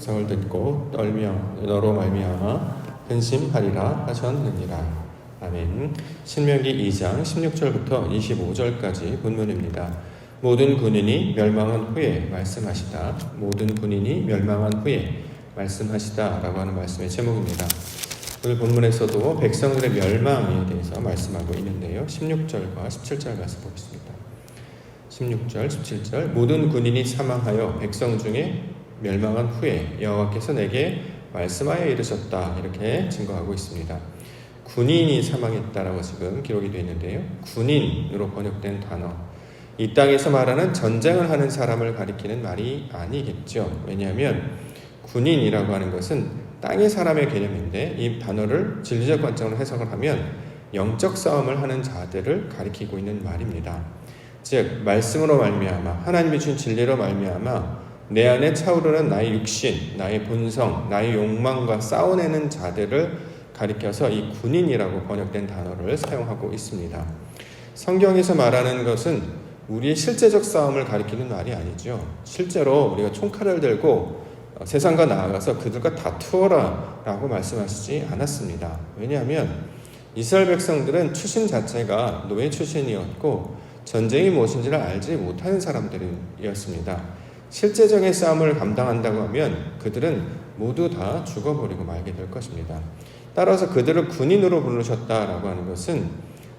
백성을 듣고 떨며 너로 말미암아 근심하리라 하셨느니라. 아멘. 신명기 2장 16절부터 25절까지 본문입니다. 모든 군인이 멸망한 후에 말씀하시다. 모든 군인이 멸망한 후에 말씀하시다 라고 하는 말씀의 제목입니다. 오늘 본문에서도 백성들의 멸망에 대해서 말씀하고 있는데요. 16절과 17절 말씀 보겠습니다. 16절, 17절 모든 군인이 사망하여 백성 중에 멸망한 후에 여호와께서 내게 말씀하여 이르셨다, 이렇게 증거하고 있습니다. 군인이 사망했다라고 지금 기록이 되어 있는데요. 군인으로 번역된 단어, 이 땅에서 말하는 전쟁을 하는 사람을 가리키는 말이 아니겠죠. 왜냐하면 군인이라고 하는 것은 땅의 사람의 개념인데, 이 단어를 진리적 관점으로 해석을 하면 영적 싸움을 하는 자들을 가리키고 있는 말입니다. 즉 말씀으로 말미암아, 하나님이 준 진리로 말미암아 내 안에 차오르는 나의 육신, 나의 본성, 나의 욕망과 싸워내는 자들을 가리켜서 이 군인이라고 번역된 단어를 사용하고 있습니다. 성경에서 말하는 것은 우리의 실제적 싸움을 가리키는 말이 아니죠. 실제로 우리가 총칼을 들고 세상과 나아가서 그들과 다투어라 라고 말씀하시지 않았습니다. 왜냐하면 이스라엘 백성들은 출신 자체가 노예 출신이었고 전쟁이 무엇인지를 알지 못하는 사람들이었습니다. 실제적인 싸움을 감당한다고 하면 그들은 모두 다 죽어버리고 말게 될 것입니다. 따라서 그들을 군인으로 부르셨다라고 하는 것은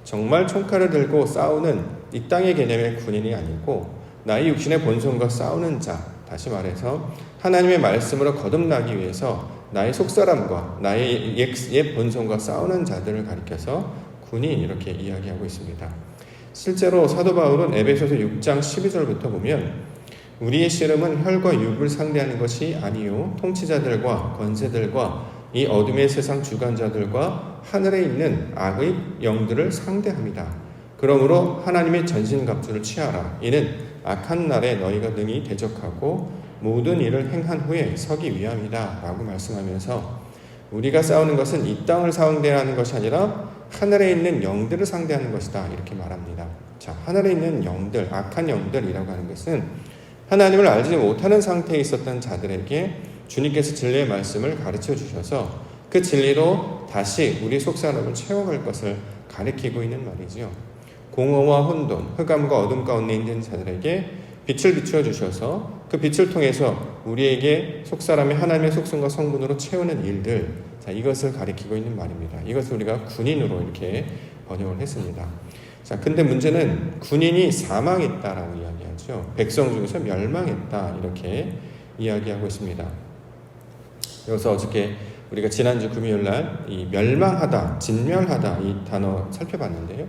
정말 총칼을 들고 싸우는 이 땅의 개념의 군인이 아니고 나의 육신의 본성과 싸우는 자, 다시 말해서 하나님의 말씀으로 거듭나기 위해서 나의 속사람과 나의 옛 본성과 싸우는 자들을 가리켜서 군인, 이렇게 이야기하고 있습니다. 실제로 사도 바울은 에베소서 6장 12절부터 보면 우리의 씨름은 혈과 육을 상대하는 것이 아니요 통치자들과 권세들과 이 어둠의 세상 주관자들과 하늘에 있는 악의 영들을 상대합니다. 그러므로 하나님의 전신갑주를 취하라. 이는 악한 날에 너희가 능히 대적하고 모든 일을 행한 후에 서기 위함이다 라고 말씀하면서 우리가 싸우는 것은 이 땅을 상대하는 것이 아니라 하늘에 있는 영들을 상대하는 것이다, 이렇게 말합니다. 자, 하늘에 있는 영들, 악한 영들이라고 하는 것은 하나님을 알지 못하는 상태에 있었던 자들에게 주님께서 진리의 말씀을 가르쳐 주셔서 그 진리로 다시 우리 속사람을 채워갈 것을 가리키고 있는 말이지요. 공허와 혼돈, 흑암과 어둠 가운데 있는 자들에게 빛을 비추어 주셔서 그 빛을 통해서 우리에게 속사람의 하나님의 속성과 성분으로 채우는 일들, 자, 이것을 가리키고 있는 말입니다. 이것을 우리가 군인으로 이렇게 번역을 했습니다. 자, 근데 문제는 군인이 사망했다라고 이야기하죠. 백성 중에서 멸망했다, 이렇게 이야기하고 있습니다. 여기서 어저께 우리가 지난주 금요일날 이 멸망하다, 진멸하다 이 단어 살펴봤는데요.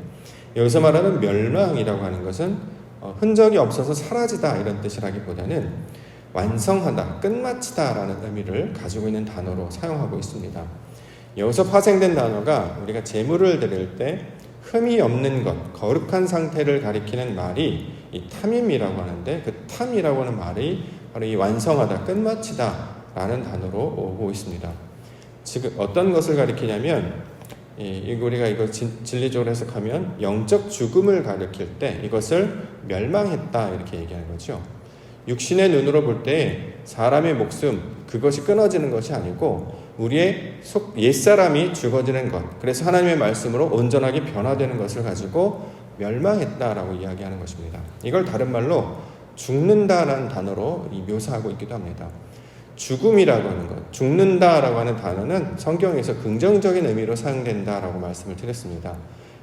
여기서 말하는 멸망이라고 하는 것은 흔적이 없어서 사라지다 이런 뜻이라기보다는 완성하다, 끝마치다라는 의미를 가지고 있는 단어로 사용하고 있습니다. 여기서 파생된 단어가 우리가 제물을 드릴 때 흠이 없는 것, 거룩한 상태를 가리키는 말이 이 탐임이라고 하는데, 그 탐이라고 하는 말이 바로 이 완성하다, 끝마치다 라는 단어로 오고 있습니다. 지금 어떤 것을 가리키냐면, 우리가 이걸 진리적으로 해석하면 영적 죽음을 가리킬 때 이것을 멸망했다, 이렇게 얘기하는 거죠. 육신의 눈으로 볼 때 사람의 목숨, 그것이 끊어지는 것이 아니고 우리의 옛사람이 죽어지는 것, 그래서 하나님의 말씀으로 온전하게 변화되는 것을 가지고 멸망했다라고 이야기하는 것입니다. 이걸 다른 말로 죽는다라는 단어로 묘사하고 있기도 합니다. 죽음이라고 하는 것, 죽는다라고 하는 단어는 성경에서 긍정적인 의미로 사용된다라고 말씀을 드렸습니다.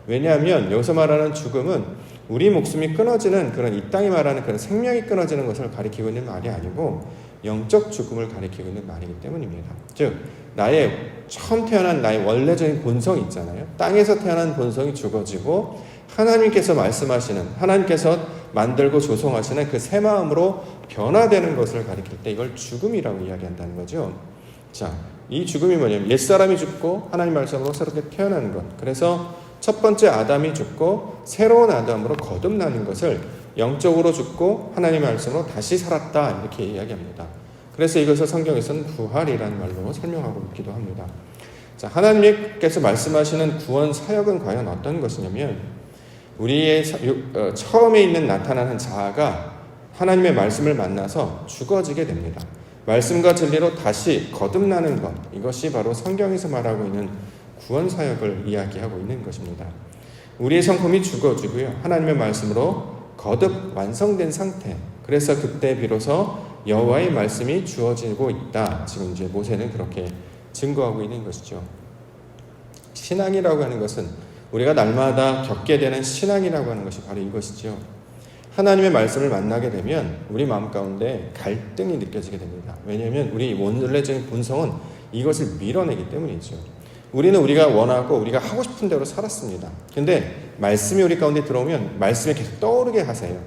왜냐하면 여기서 말하는 죽음은 우리 목숨이 끊어지는 그런 이 땅이 말하는 그런 생명이 끊어지는 것을 가리키고 있는 말이 아니고 영적 죽음을 가리키고 있는 말이기 때문입니다. 즉 나의 처음 태어난 나의 원래적인 본성이 있잖아요. 땅에서 태어난 본성이 죽어지고 하나님께서 말씀하시는, 하나님께서 만들고 조성하시는 그 새 마음으로 변화되는 것을 가리킬 때 이걸 죽음이라고 이야기한다는 거죠. 자, 이 죽음이 뭐냐면 옛사람이 죽고 하나님 말씀으로 새롭게 태어나는 것. 그래서 첫 번째 아담이 죽고 새로운 아담으로 거듭나는 것을 영적으로 죽고 하나님 말씀으로 다시 살았다, 이렇게 이야기합니다. 그래서 이것을 성경에서는 부활이라는 말로 설명하고 있기도 합니다. 자, 하나님께서 말씀하시는 구원 사역은 과연 어떤 것이냐면 우리의 처음에 있는 나타나는 자아가 하나님의 말씀을 만나서 죽어지게 됩니다. 말씀과 진리로 다시 거듭나는 것, 이것이 바로 성경에서 말하고 있는 구원 사역을 이야기하고 있는 것입니다. 우리의 성품이 죽어지고요, 하나님의 말씀으로 거듭 완성된 상태, 그래서 그때 비로소 여호와의 말씀이 주어지고 있다. 지금 이제 모세는 그렇게 증거하고 있는 것이죠. 신앙이라고 하는 것은 우리가 날마다 겪게 되는 신앙이라고 하는 것이 바로 이것이죠. 하나님의 말씀을 만나게 되면 우리 마음 가운데 갈등이 느껴지게 됩니다. 왜냐하면 우리 원래적인 본성은 이것을 밀어내기 때문이죠. 우리는 우리가 원하고 우리가 하고 싶은 대로 살았습니다. 근데 말씀이 우리 가운데 들어오면 말씀이 계속 떠오르게 하세요.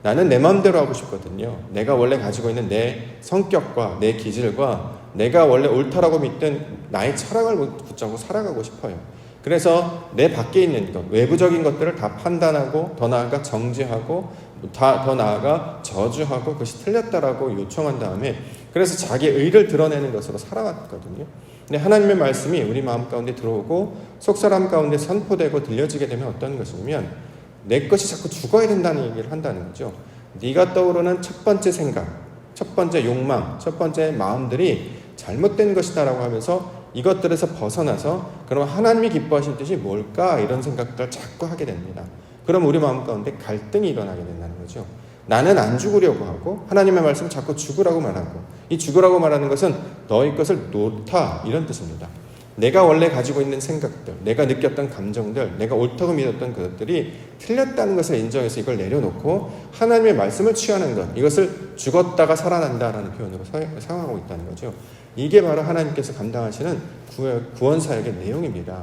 나는 내 마음대로 하고 싶거든요. 내가 원래 가지고 있는 내 성격과 내 기질과 내가 원래 옳다라고 믿던 나의 철학을 붙잡고 살아가고 싶어요. 그래서 내 밖에 있는 것, 외부적인 것들을 다 판단하고 더 나아가 정죄하고 더 나아가 저주하고 그것이 틀렸다라고 요청한 다음에 그래서 자기의 의를 드러내는 것으로 살아왔거든요. 근데 하나님의 말씀이 우리 마음 가운데 들어오고 속사람 가운데 선포되고 들려지게 되면 어떤 것이냐면 내 것이 자꾸 죽어야 된다는 얘기를 한다는 거죠. 네가 떠오르는 첫 번째 생각, 첫 번째 욕망, 첫 번째 마음들이 잘못된 것이다라고 하면서 이것들에서 벗어나서 그럼 하나님이 기뻐하신 뜻이 뭘까? 이런 생각들을 자꾸 하게 됩니다. 그럼 우리 마음 가운데 갈등이 일어나게 된다는 거죠. 나는 안 죽으려고 하고 하나님의 말씀 자꾸 죽으라고 말하고, 이 죽으라고 말하는 것은 너희 것을 놓다 이런 뜻입니다. 내가 원래 가지고 있는 생각들, 내가 느꼈던 감정들, 내가 옳다고 믿었던 그것들이 틀렸다는 것을 인정해서 이걸 내려놓고 하나님의 말씀을 취하는 것, 이것을 죽었다가 살아난다라는 표현으로 사용하고 있다는 거죠. 이게 바로 하나님께서 감당하시는 구원 사역의 내용입니다.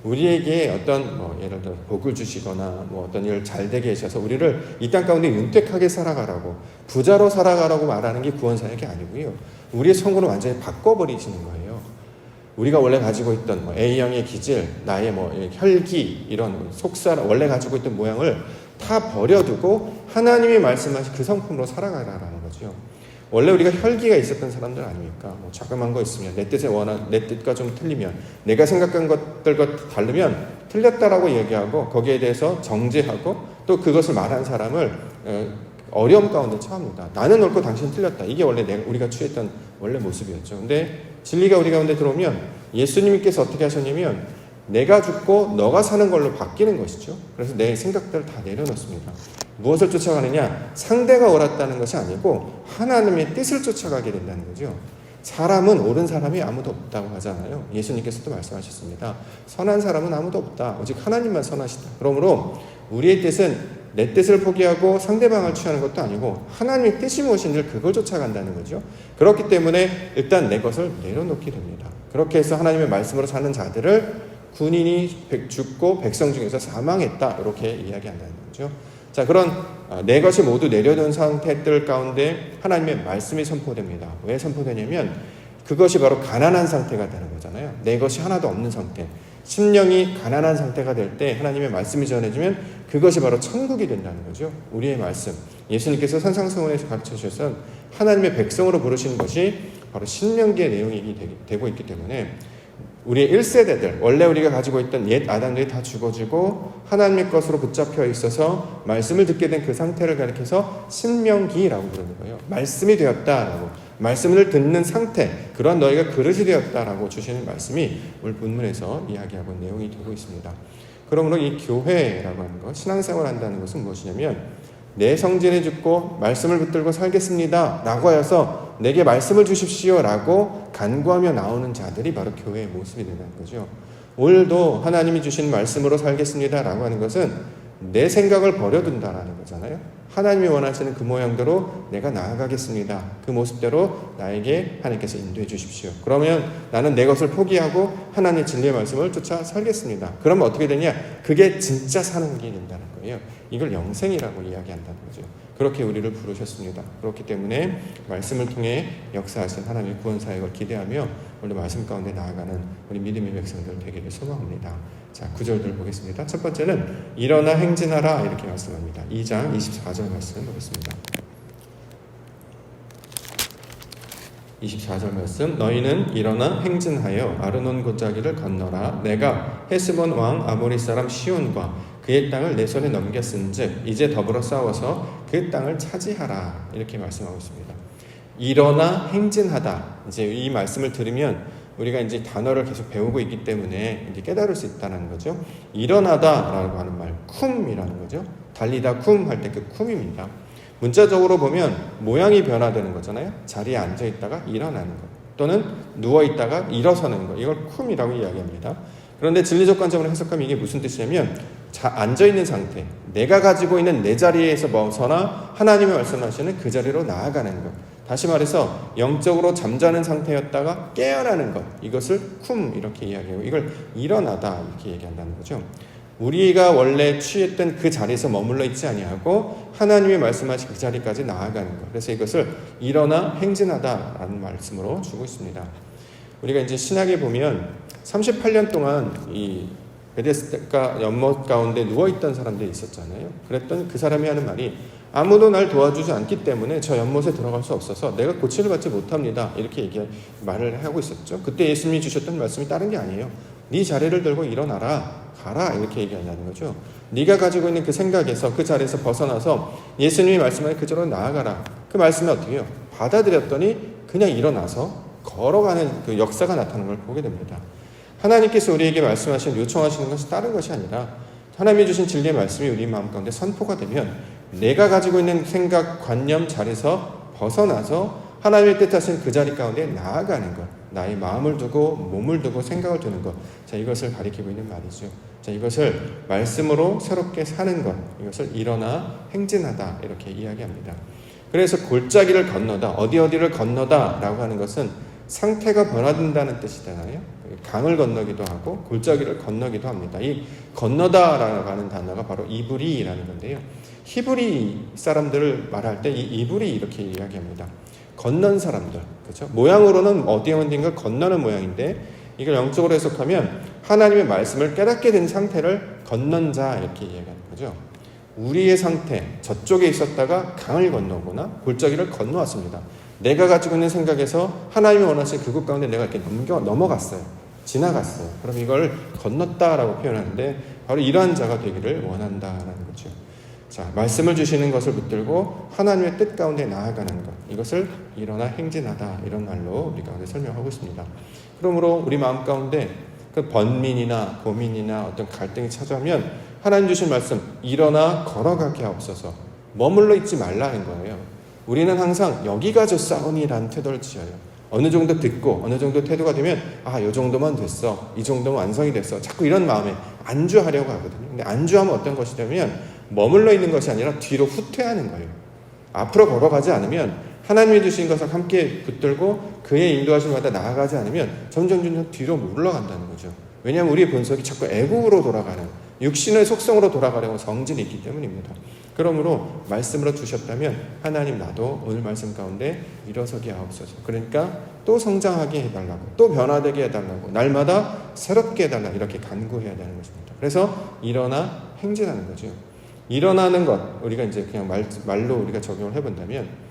우리에게 어떤 예를 들어 복을 주시거나 어떤 일 잘 되게 하셔서 우리를 이 땅 가운데 윤택하게 살아가라고, 부자로 살아가라고 말하는 게 구원 사역이 아니고요. 우리의 성공을 완전히 바꿔버리시는 거예요. 우리가 원래 가지고 있던 A형의 기질, 나의 혈기, 이런 속사람, 원래 가지고 있던 모양을 다 버려두고 하나님이 말씀하신 그 성품으로 살아가라는 거죠. 원래 우리가 혈기가 있었던 사람들 아닙니까? 자그만 거 있으면 내 뜻과 좀 틀리면, 내가 생각한 것들과 다르면 틀렸다라고 얘기하고 거기에 대해서 정죄하고 또 그것을 말한 사람을 어려움 가운데 처합니다. 나는 옳고 당신은 틀렸다. 이게 원래 우리가 취했던 원래 모습이었죠. 근데 진리가 우리 가운데 들어오면 예수님께서 어떻게 하셨냐면 내가 죽고 너가 사는 걸로 바뀌는 것이죠. 그래서 내 생각들을 다 내려놓습니다. 무엇을 쫓아가느냐? 상대가 옳았다는 것이 아니고 하나님의 뜻을 쫓아가게 된다는 거죠. 사람은 옳은 사람이 아무도 없다고 하잖아요. 예수님께서도 말씀하셨습니다. 선한 사람은 아무도 없다. 오직 하나님만 선하시다. 그러므로 우리의 뜻은 내 뜻을 포기하고 상대방을 취하는 것도 아니고 하나님의 뜻이 무엇인지 그걸 쫓아간다는 거죠. 그렇기 때문에 일단 내 것을 내려놓게 됩니다. 그렇게 해서 하나님의 말씀으로 사는 자들을 군인이 죽고 백성 중에서 사망했다, 이렇게 이야기한다는 거죠. 자, 그런 내 것이 모두 내려놓은 상태들 가운데 하나님의 말씀이 선포됩니다. 왜 선포되냐면 그것이 바로 가난한 상태가 되는 거잖아요. 내 것이 하나도 없는 상태, 심령이 가난한 상태가 될 때 하나님의 말씀이 전해지면 그것이 바로 천국이 된다는 거죠. 우리의 말씀, 예수님께서 산상수훈에서 가르쳐주셔서 하나님의 백성으로 부르신 것이 바로 신명기의 내용이 되고 있기 때문에 우리의 1세대들, 원래 우리가 가지고 있던 옛 아담들이 다 죽어지고 하나님의 것으로 붙잡혀 있어서 말씀을 듣게 된 그 상태를 가리켜서 신명기라고 부르는 거예요. 말씀이 되었다라고, 말씀을 듣는 상태, 그러한 너희가 그릇이 되었다라고 주시는 말씀이 오늘 본문에서 이야기하고 있는 내용이 되고 있습니다. 그러므로 이 교회라고 하는 것, 신앙생활을 한다는 것은 무엇이냐면 내 성질에 죽고 말씀을 붙들고 살겠습니다 라고 하여서 내게 말씀을 주십시오 라고 간구하며 나오는 자들이 바로 교회의 모습이 된다는 거죠. 오늘도 하나님이 주신 말씀으로 살겠습니다 라고 하는 것은 내 생각을 버려둔다라는 거잖아요. 하나님이 원하시는 그 모양대로 내가 나아가겠습니다. 그 모습대로 나에게 하나님께서 인도해 주십시오. 그러면 나는 내 것을 포기하고 하나님의 진리의 말씀을 쫓아 살겠습니다. 그러면 어떻게 되냐? 그게 진짜 사는 길이 된다는 거예요. 이걸 영생이라고 이야기한다는 거죠. 그렇게 우리를 부르셨습니다. 그렇기 때문에 말씀을 통해 역사하신 하나님의 구원 사역을 기대하며 오늘 말씀 가운데 나아가는 우리 믿음의 백성들 되기를 소망합니다. 자, 9절들 보겠습니다. 첫 번째는 일어나 행진하라 이렇게 말씀합니다. 2장 24절 말씀 보겠습니다. 24절 말씀, 너희는 일어나 행진하여 아르논 골짜기를 건너라. 내가 헤스본 왕 아모리 사람 시온과 그의 땅을 내 손에 넘겼은즉 이제 더불어 싸워서 그 땅을 차지하라. 이렇게 말씀하고 있습니다. 일어나 행진하다. 이제 이 말씀을 들으면 우리가 이제 단어를 계속 배우고 있기 때문에 이제 깨달을 수 있다는 거죠. 일어나다라고 하는 말, 쿰이라는 거죠. 달리다 쿰 할 때 그 쿰입니다. 문자적으로 보면 모양이 변화되는 거잖아요. 자리에 앉아 있다가 일어나는 것, 또는 누워 있다가 일어서는 것, 이걸 쿰이라고 이야기합니다. 그런데 진리적 관점으로 해석하면 이게 무슨 뜻이냐면 앉아 있는 상태, 내가 가지고 있는 내 자리에서 벗어나 하나님이 말씀하시는 그 자리로 나아가는 것. 다시 말해서 영적으로 잠자는 상태였다가 깨어나는 것, 이것을 쿰 이렇게 이야기하고, 이걸 일어나다 이렇게 얘기한다는 거죠. 우리가 원래 취했던 그 자리에서 머물러 있지 아니하고 하나님이 말씀하신 그 자리까지 나아가는 것. 그래서 이것을 일어나 행진하다라는 말씀으로 주고 있습니다. 우리가 이제 신약에 보면 38년 동안 이 베데스다 연못 가운데 누워있던 사람들이 있었잖아요. 그랬더니 그 사람이 하는 말이, 아무도 날 도와주지 않기 때문에 저 연못에 들어갈 수 없어서 내가 고침을 받지 못합니다. 이렇게 말을 하고 있었죠. 그때 예수님이 주셨던 말씀이 다른 게 아니에요. 네 자리를 들고 일어나라, 가라, 이렇게 얘기한다는 거죠. 네가 가지고 있는 그 생각에서, 그 자리에서 벗어나서 예수님이 말씀하신 그쪽으로 나아가라. 그 말씀이 어떻게 해요? 받아들였더니 그냥 일어나서 걸어가는 그 역사가 나타나는 걸 보게 됩니다. 하나님께서 우리에게 말씀하신, 요청하시는 것이 다른 것이 아니라 하나님이 주신 진리의 말씀이 우리 마음 가운데 선포가 되면 내가 가지고 있는 생각, 관념, 자리에서 벗어나서 하나님의 뜻하신 그 자리 가운데 나아가는 것, 나의 마음을 두고 몸을 두고 생각을 두는 것, 자, 이것을 가리키고 있는 말이죠. 자, 이것을 말씀으로 새롭게 사는 것, 이것을 일어나 행진하다 이렇게 이야기합니다. 그래서 골짜기를 건너다, 어디를 건너다 라고 하는 것은 상태가 변화된다는 뜻이잖아요. 강을 건너기도 하고 골짜기를 건너기도 합니다. 이 건너다라고 하는 단어가 바로 이브리라는 건데요. 히브리 사람들을 말할 때 이 이브리 이렇게 이야기합니다. 건넌 사람들, 그렇죠? 모양으로는 어디인가 건너는 모양인데 이걸 영적으로 해석하면 하나님의 말씀을 깨닫게 된 상태를 건넌 자 이렇게 이야기하는 거죠. 우리의 상태, 저쪽에 있었다가 강을 건너거나 골짜기를 건너왔습니다. 내가 가지고 있는 생각에서 하나님이 원하시는 그곳 가운데 내가 이렇게 넘어갔어요. 지나갔어요. 그럼 이걸 건넜다라고 표현하는데 바로 이러한 자가 되기를 원한다라는 거죠. 자, 말씀을 주시는 것을 붙들고 하나님의 뜻 가운데 나아가는 것, 이것을 일어나 행진하다, 이런 말로 우리 가운데 설명하고 있습니다. 그러므로 우리 마음 가운데 그 번민이나 고민이나 어떤 갈등이 찾아오면 하나님 주신 말씀, 일어나 걸어가게 하옵소서, 머물러 있지 말라는 거예요. 우리는 항상 여기가 좋사오니라는 태도를 취해요. 어느 정도 듣고 어느 정도 태도가 되면 이 정도만 됐어, 이 정도면 완성이 됐어, 자꾸 이런 마음에 안주하려고 하거든요. 근데 안주하면 어떤 것이 되면 머물러 있는 것이 아니라 뒤로 후퇴하는 거예요. 앞으로 걸어가지 않으면, 하나님이 주신 것을 함께 붙들고 그의 인도하심마다 나아가지 않으면 점점 뒤로 물러간다는 거죠. 왜냐하면 우리의 본성이 자꾸 애국으로 돌아가는, 육신의 속성으로 돌아가려고 성질이 있기 때문입니다. 그러므로 말씀으로 주셨다면 하나님, 나도 오늘 말씀 가운데 일어서게 하옵소서. 그러니까 또 성장하게 해달라고, 또 변화되게 해달라고, 날마다 새롭게 해달라, 이렇게 간구해야 되는 것입니다. 그래서 일어나 행진하는 거죠. 일어나는 것, 우리가 이제 그냥 말로 우리가 적용을 해본다면,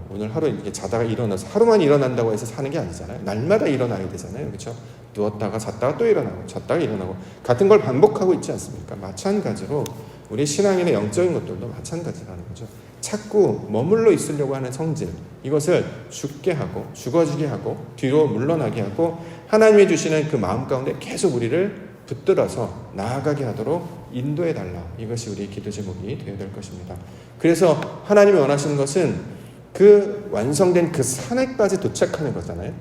오늘 하루 이렇게 자다가 일어나서 하루만 일어난다고 해서 사는 게 아니잖아요. 날마다 일어나야 되잖아요. 그렇죠? 누웠다가 잤다가 또 일어나고, 잤다가 일어나고, 같은 걸 반복하고 있지 않습니까? 마찬가지로 우리 신앙인의 영적인 것들도 마찬가지라는 거죠. 자꾸 머물러 있으려고 하는 성질, 이것을 죽게 하고 죽어지게 하고 뒤로 물러나게 하고 하나님이 주시는 그 마음 가운데 계속 우리를 붙들어서 나아가게 하도록 인도해달라. 이것이 우리의 기도 제목이 되어야 될 것입니다. 그래서 하나님이 원하시는 것은 그 완성된 그 산에까지 도착하는 거잖아요.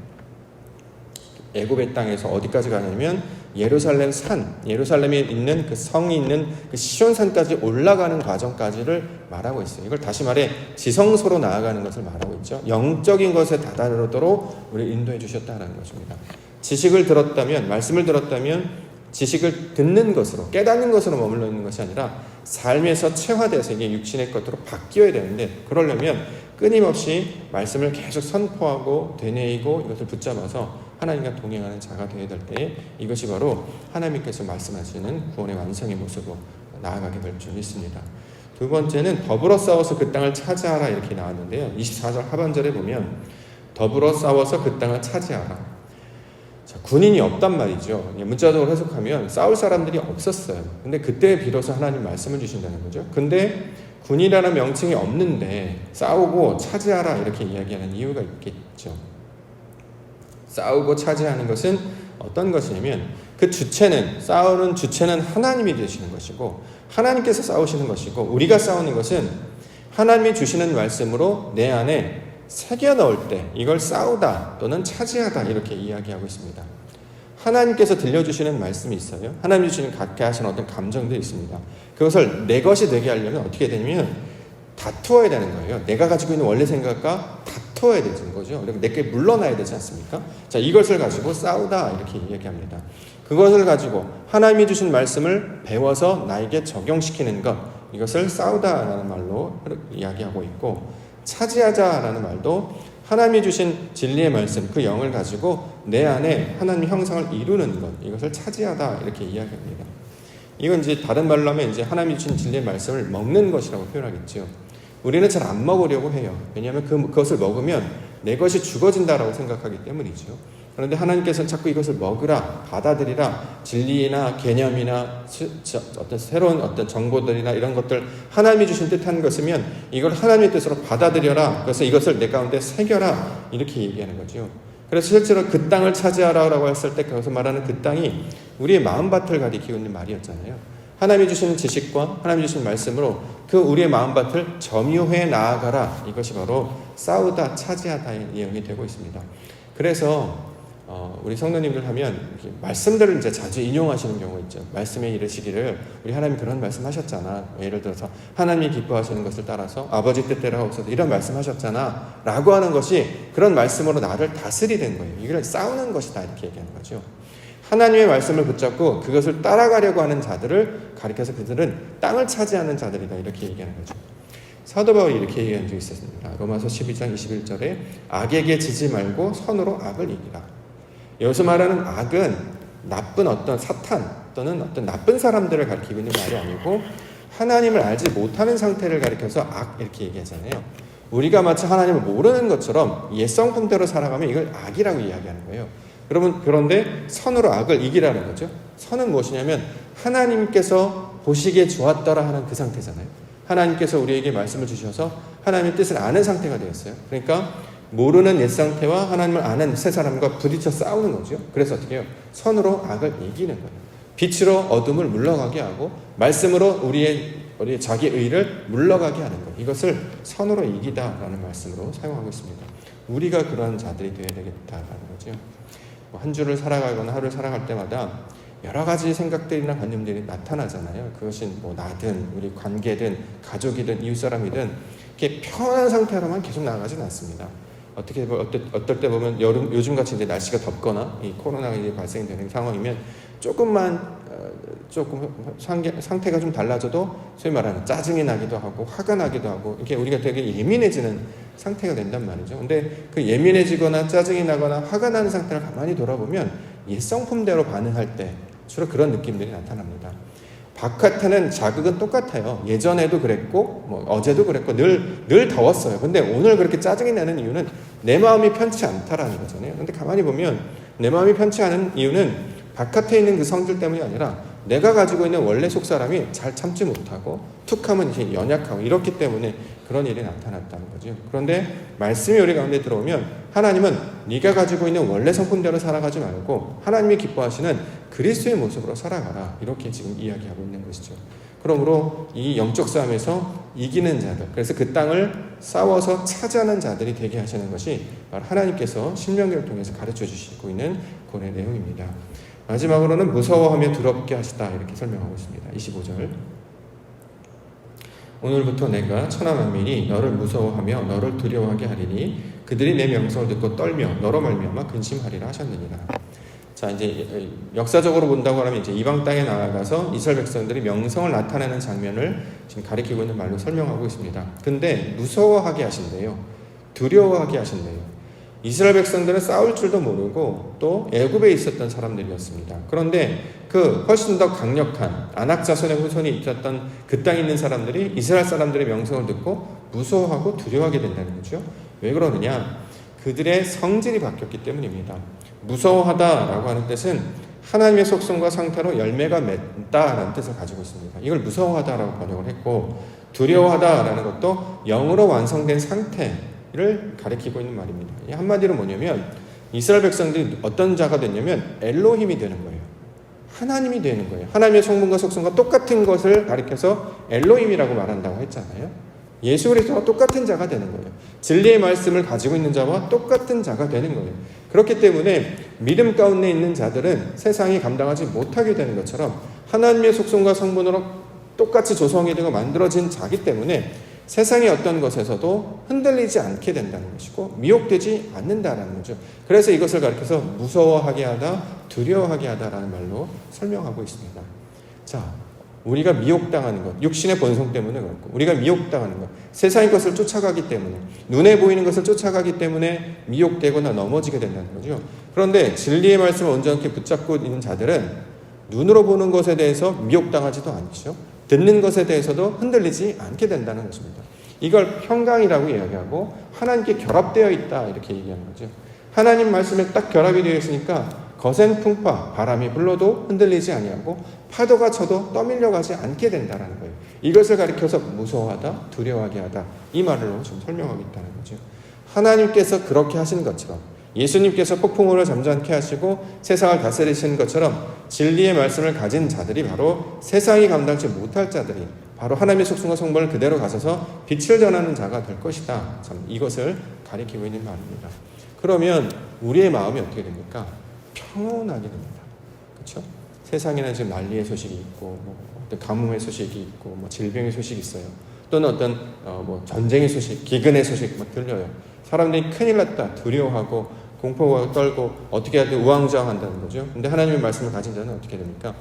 애굽의 땅에서 어디까지 가냐면 예루살렘 산, 예루살렘에 있는 그 성이 있는 그 시온산까지 올라가는 과정까지를 말하고 있어요. 이걸 다시 말해 지성소로 나아가는 것을 말하고 있죠. 영적인 것에 다다르도록 우리 인도해 주셨다는 것입니다. 지식을 들었다면, 말씀을 들었다면 지식을 듣는 것으로, 깨닫는 것으로 머물러 있는 것이 아니라 삶에서 체화돼서 이게 육신의 것으로 바뀌어야 되는데, 그러려면 끊임없이 말씀을 계속 선포하고 되뇌이고 이것을 붙잡아서 하나님과 동행하는 자가 되어야 될 때에 이것이 바로 하나님께서 말씀하시는 구원의 완성의 모습으로 나아가게 될 줄 믿습니다. 두 번째는 더불어 싸워서 그 땅을 차지하라 이렇게 나왔는데요. 24절 하반절에 보면 더불어 싸워서 그 땅을 차지하라. 자, 군인이 없단 말이죠. 문자적으로 해석하면 싸울 사람들이 없었어요. 근데 그때 비로소 하나님 말씀을 주신다는 거죠. 근데 군이라는 명칭이 없는데 싸우고 차지하라 이렇게 이야기하는 이유가 있겠죠. 싸우고 차지하는 것은 어떤 것이냐면 그 주체는, 싸우는 주체는 하나님이 되시는 것이고 하나님께서 싸우시는 것이고, 우리가 싸우는 것은 하나님이 주시는 말씀으로 내 안에 새겨 넣을 때 이걸 싸우다 또는 차지하다 이렇게 이야기하고 있습니다. 하나님께서 들려주시는 말씀이 있어요. 하나님이 주시는 갖게 하시는 어떤 감정들이 있습니다. 그것을 내 것이 되게 하려면 어떻게 되냐면 다투어야 되는 거예요. 내가 가지고 있는 원래 생각과 다투어야 되는 거죠. 내게 물러나야 되지 않습니까? 자, 이것을 가지고 싸우다 이렇게 이야기합니다. 그것을 가지고 하나님이 주신 말씀을 배워서 나에게 적용시키는 것, 이것을 싸우다라는 말로 이야기하고 있고, 차지하자라는 말도 하나님이 주신 진리의 말씀, 그 영을 가지고 내 안에 하나님의 형상을 이루는 것, 이것을 차지하다 이렇게 이야기합니다. 이건 이제 다른 말로 하면 이제 하나님이 주신 진리의 말씀을 먹는 것이라고 표현하겠죠. 우리는 잘 안 먹으려고 해요. 왜냐하면 그것을 먹으면 내 것이 죽어진다라고 생각하기 때문이죠. 그런데 하나님께서는 자꾸 이것을 먹으라, 받아들이라, 진리나 개념이나 어떤 새로운 어떤 정보들이나 이런 것들, 하나님이 주신 뜻한 것이면 이걸 하나님의 뜻으로 받아들여라, 그래서 이것을 내 가운데 새겨라 이렇게 얘기하는 거죠. 그래서 실제로 그 땅을 차지하라고 했을 때 거기서 말하는 그 땅이 우리의 마음밭을 가리키고 있는 말이었잖아요. 하나님이 주시는 지식과 하나님이 주시는 말씀으로 그 우리의 마음밭을 점유해 나아가라, 이것이 바로 싸우다 차지하다의 내용이 되고 있습니다. 그래서 우리 성도님들 하면 말씀들을 이제 자주 인용하시는 경우가 있죠. 말씀에 이르시기를 우리 하나님이 그런 말씀하셨잖아. 예를 들어서 하나님이 기뻐하시는 것을 따라서 아버지 뜻대로 하옵소서, 이런 말씀하셨잖아 라고 하는 것이 그런 말씀으로 나를 다스리는 거예요. 이걸 싸우는 것이다 이렇게 얘기하는 거죠. 하나님의 말씀을 붙잡고 그것을 따라가려고 하는 자들을 가리켜서 그들은 땅을 차지하는 자들이다 이렇게 얘기하는 거죠. 사도 바울이 이렇게 얘기한 적이 있었습니다. 로마서 12장 21절에 악에게 지지 말고 선으로 악을 이기라. 여기서 말하는 악은 나쁜 어떤 사탄 또는 어떤 나쁜 사람들을 가리키고 있는 말이 아니고 하나님을 알지 못하는 상태를 가리켜서 악 이렇게 얘기하잖아요. 우리가 마치 하나님을 모르는 것처럼 옛성품대로 살아가면 이걸 악이라고 이야기하는 거예요. 여러분, 그런데 선으로 악을 이기라는 거죠. 선은 무엇이냐면 하나님께서 보시기에 좋았더라 하는 그 상태잖아요. 하나님께서 우리에게 말씀을 주셔서 하나님의 뜻을 아는 상태가 되었어요. 그러니까 모르는 옛 상태와 하나님을 아는 새 사람과 부딪혀 싸우는 거죠. 그래서 어떻게 해요? 선으로 악을 이기는 거예요. 빛으로 어둠을 물러가게 하고 말씀으로 우리의 자기 의를 물러가게 하는 것, 이것을 선으로 이기다라는 말씀으로 사용하고 있습니다. 우리가 그런 자들이 되어야 되겠다라는 거죠. 한 주를 살아가거나 하루를 살아갈 때마다 여러 가지 생각들이나 관념들이 나타나잖아요. 그것이 나든 우리 관계든 가족이든 이웃사람이든 이렇게 편한 상태로만 계속 나아가진 않습니다. 어떨 때 보면 요즘같이 이제 날씨가 덥거나 이 코로나가 이제 발생되는 상황이면 조금 상태가 좀 달라져도 소위 말하는 짜증이 나기도 하고 화가 나기도 하고 이렇게 우리가 되게 예민해지는 상태가 된단 말이죠. 근데 그 예민해지거나 짜증이 나거나 화가 나는 상태를 가만히 돌아보면 옛성품대로 반응할 때 주로 그런 느낌들이 나타납니다. 바깥에는 자극은 똑같아요. 예전에도 그랬고 어제도 그랬고 늘 더웠어요. 근데 오늘 그렇게 짜증이 나는 이유는 내 마음이 편치 않다라는 거잖아요. 근데 가만히 보면 내 마음이 편치 않은 이유는 바깥에 있는 그 성질 때문이 아니라 내가 가지고 있는 원래 속사람이 잘 참지 못하고 툭하면 이제 연약하고 이렇기 때문에 그런 일이 나타났다는 거죠. 그런데 말씀이 우리 가운데 들어오면 하나님은 네가 가지고 있는 원래 성품대로 살아가지 말고 하나님이 기뻐하시는 그리스도의 모습으로 살아가라, 이렇게 지금 이야기하고 있는 것이죠. 그러므로 이 영적 싸움에서 이기는 자들, 그래서 그 땅을 싸워서 차지하는 자들이 되게 하시는 것이 바로 하나님께서 신명기를 통해서 가르쳐 주시고 있는 그런 내용입니다. 마지막으로는 무서워하며 두렵게 하시다, 이렇게 설명하고 있습니다. 25절. 오늘부터 내가 천하 만민이 너를 무서워하며 너를 두려워하게 하리니 그들이 내 명성을 듣고 떨며 너로 말미암아 근심하리라 하셨느니라. 자, 이제 역사적으로 본다고 하면 이제 이방 땅에 나아가서 이스라엘 백성들이 명성을 나타내는 장면을 지금 가리키고 있는 말로 설명하고 있습니다. 근데 무서워하게 하신대요. 두려워하게 하신대요. 이스라엘 백성들은 싸울 줄도 모르고 또 애굽에 있었던 사람들이었습니다. 그런데 그 훨씬 더 강력한 아낙 자손의 후손이 있었던 그 땅에 있는 사람들이 이스라엘 사람들의 명성을 듣고 무서워하고 두려워하게 된다는 거죠. 왜 그러느냐? 그들의 성질이 바뀌었기 때문입니다. 무서워하다라고 하는 뜻은 하나님의 속성과 상태로 열매가 맺다라는 뜻을 가지고 있습니다. 이걸 무서워하다라고 번역을 했고, 두려워하다라는 것도 영으로 완성된 상태를 가리키고 있는 말입니다. 한마디로 뭐냐면 이스라엘 백성들이 어떤 자가 됐냐면 엘로힘이 되는 거예요. 하나님이 되는 거예요. 하나님의 성분과 속성과 똑같은 것을 가리켜서 엘로힘이라고 말한다고 했잖아요. 예수 그리스도와 똑같은 자가 되는 거예요. 진리의 말씀을 가지고 있는 자와 똑같은 자가 되는 거예요. 그렇기 때문에 믿음 가운데 있는 자들은 세상이 감당하지 못하게 되는 것처럼 하나님의 속성과 성분으로 똑같이 조성이 되고 만들어진 자기 때문에 세상의 어떤 것에서도 흔들리지 않게 된다는 것이고 미혹되지 않는다라는 거죠. 그래서 이것을 가리켜서 무서워하게 하다, 두려워하게 하다라는 말로 설명하고 있습니다. 자, 우리가 미혹당하는 것, 육신의 본성 때문에 그렇고 우리가 미혹당하는 것, 세상의 것을 쫓아가기 때문에 눈에 보이는 것을 쫓아가기 때문에 미혹되거나 넘어지게 된다는 거죠. 그런데 진리의 말씀을 온전히 붙잡고 있는 자들은 눈으로 보는 것에 대해서 미혹당하지도 않죠. 듣는 것에 대해서도 흔들리지 않게 된다는 것입니다. 이걸 평강이라고 이야기하고 하나님께 결합되어 있다 이렇게 얘기하는 거죠. 하나님 말씀에 딱 결합이 되어 있으니까 거센 풍파, 바람이 불러도 흔들리지 아니하고 파도가 쳐도 떠밀려가지 않게 된다는 거예요. 이것을 가리켜서 무서워하다, 두려워하게 하다 이 말로 좀 설명하고 있다는 거죠. 하나님께서 그렇게 하신 것처럼 예수님께서 폭풍우를 잠잠케 하시고 세상을 다스리시는 것처럼 진리의 말씀을 가진 자들이 바로 세상이 감당치 못할 자들이 바로 하나님의 속성과 성분을 그대로 가져서 빛을 전하는 자가 될 것이다. 참 이것을 가리키고 있는 말입니다. 그러면 우리의 마음이 어떻게 됩니까? 평온하게 됩니다. 그렇죠? 세상에는 지금 난리의 소식이 있고 어떤 가뭄의 소식이 있고 질병의 소식이 있어요. 또는 어떤 전쟁의 소식, 기근의 소식 막 들려요. 사람들이 큰일 났다 두려워하고 공포가 떨고 어떻게 하든 우왕좌왕한다는 거죠. 근데 하나님의 말씀을 가진 자는 어떻게 됩니까?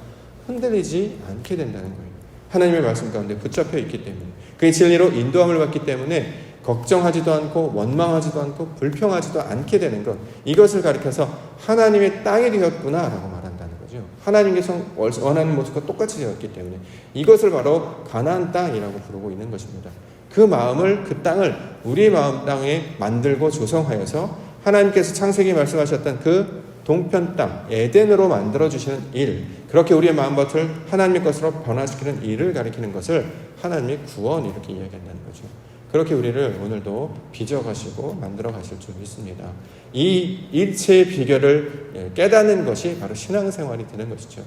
흔들리지 않게 된다는 거예요. 하나님의 말씀 가운데 붙잡혀 있기 때문에 그의 진리로 인도함을 받기 때문에 걱정하지도 않고 원망하지도 않고 불평하지도 않게 되는 것, 이것을 가리켜서 하나님의 땅이 되었구나라고 말한다는 거죠. 하나님께서 원하는 모습과 똑같이 되었기 때문에 이것을 바로 가나안 땅이라고 부르고 있는 것입니다. 그 마음을, 그 땅을 우리의 마음 땅에 만들고 조성하여서 하나님께서 창세기에 말씀하셨던 그 동편 땅 에덴으로 만들어주시는 일, 그렇게 우리의 마음밭을 하나님의 것으로 변화시키는 일을 가리키는 것을 하나님의 구원 이렇게 이야기한다는 거죠. 그렇게 우리를 오늘도 빚어가시고 만들어 가실 줄 믿습니다. 이 일체의 비결을 깨닫는 것이 바로 신앙생활이 되는 것이죠.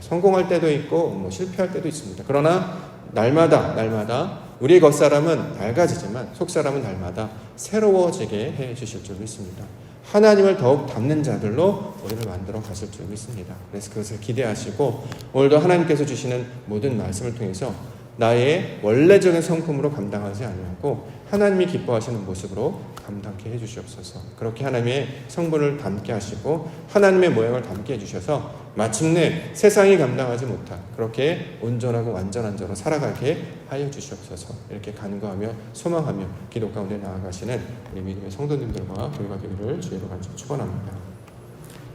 성공할 때도 있고 실패할 때도 있습니다. 그러나 날마다 우리의 겉사람은 낡아지지만 속사람은 날마다 새로워지게 해 주실 줄 믿습니다. 하나님을 더욱 닮는 자들로 우리를 만들어 가실 줄 믿습니다. 그래서 그것을 기대하시고 오늘도 하나님께서 주시는 모든 말씀을 통해서 나의 원래적인 성품으로 감당하지 아니하고 하나님이 기뻐하시는 모습으로 감당케 해주시옵소서. 그렇게 하나님의 성분을 담게 하시고 하나님의 모양을 담게 해주셔서 마침내 세상이 감당하지 못한 그렇게 온전하고 완전한 자로 살아가게 하여 주시옵소서. 이렇게 간구하며 소망하며 기도 가운데 나아가시는 우리 믿음의 성도님들과 교회가 되기를 주의로 간절히 축원합니다.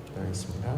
기도하겠습니다.